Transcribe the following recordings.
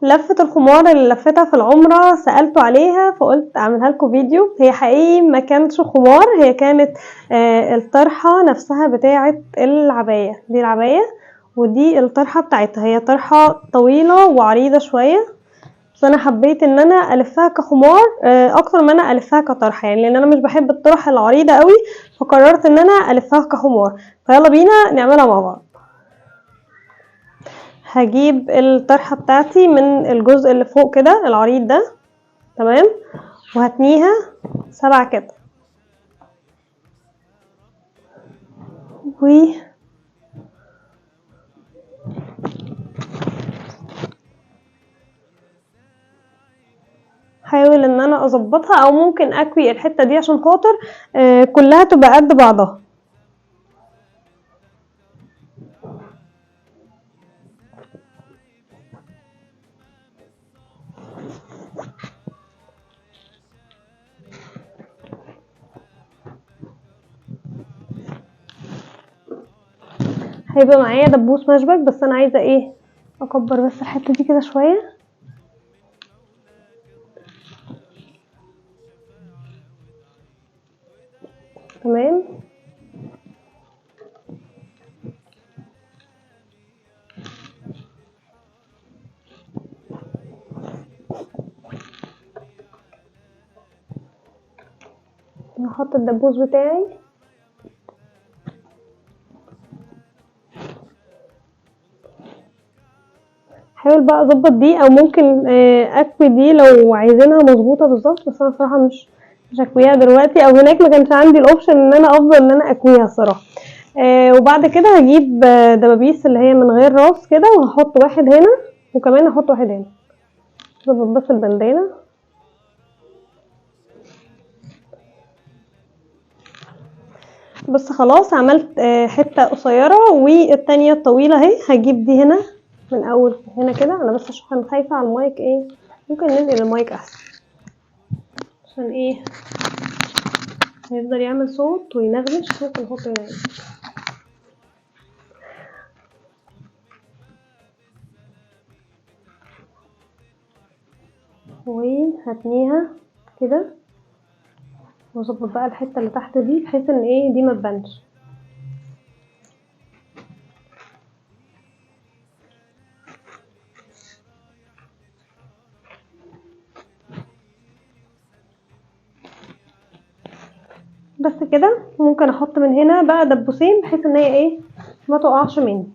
لفة الخمار اللي لفتها في العمرة سألته عليها، فقلت اعملها لكم فيديو. هي حقيقي ما كانتش خمار، هي كانت الطرحة نفسها بتاعة العباية. دي العباية ودي الطرحة بتاعتها، هي طرحة طويلة وعريضة شوية، بس انا حبيت ان انا الفها كخمار اكتر ما انا الفها كطرحه، يعني لان انا مش بحب الطرح العريضه قوي، فقررت ان انا الفها كخمار. فيلا بينا نعملها مع بعض. هجيب الطرحه بتاعتي من الجزء اللي فوق كده العريض ده، تمام، وهتنيها 7 كده، حاول ان انا اظبطها، او ممكن اكوي الحته دي عشان خاطر كلها تبقى قد بعضها. هيبقى معايا دبوس مشبك، بس انا عايزه ايه اكبر بس الحته دي كده شويه، تمام. هحط الدبوس بتاعي، حاول بقى اظبط دي، او ممكن اكوي دي لو عايزينها مظبوطه بالظبط، بس انا صراحه مش اكويها دلوقتي، او هناك ما كانش عندي الاوبشن ان انا افضل ان انا اكويها الصراحه. وبعد كده هجيب دبابيس اللي هي من غير راس كده، وهحط واحد هنا وكمان هحط واحد هنا، اظبط بس البندانه. بس خلاص عملت حته قصيره، والتانيه الطويله اهي. هجيب دي هنا من اول هنا كده، انا بس عشان خايفه على المايك، ايه ممكن ننقل المايك احسن عشان ايه هيفضل يعمل صوت وينغمش. ممكن نحط هنا وهتنيها كده، واظبط بقى الحته اللي تحت دي بحيث ان ايه دي ما تبانش. بس كده. ممكن احط من هنا بقى دبوسين بحيث ان هي ايه ما تقعش مني.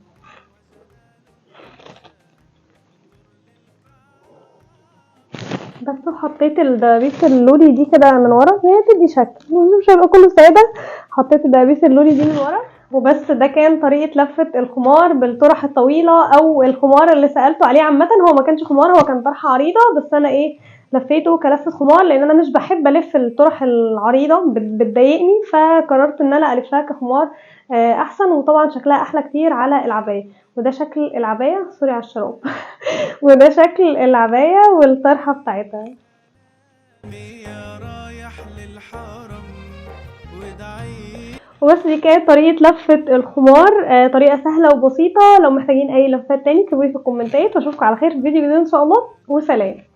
بس حطيت الدبابيس اللولي دي كده من ورا، هي تدي شكل، مش هيبقى كله ساده. حطيت الدبابيس اللولي دي من ورا وبس. ده كان طريقه لفه الخمار بالطرح الطويله، او الخمار اللي سالته عليه. عامه هو ما كانش خمار، هو كان طرحه عريضه، بس انا ايه لفيته كلفه خمار، لان انا مش بحب الف الطرح العريضه بتضايقني، فقررت ان انا الفها كخمار احسن، وطبعا شكلها احلى كتير على العبايه. وده شكل العبايه، سوري على الشراب وده شكل العبايه والطرحه بتاعتها. وبس دي كانت طريقة لفة الخمار، طريقة سهلة وبسيطة. لو محتاجين اي لفات تاني اكتبولي في الكومنتات، واشوفكم على خير في فيديو جديد ان شاء الله، وسلام.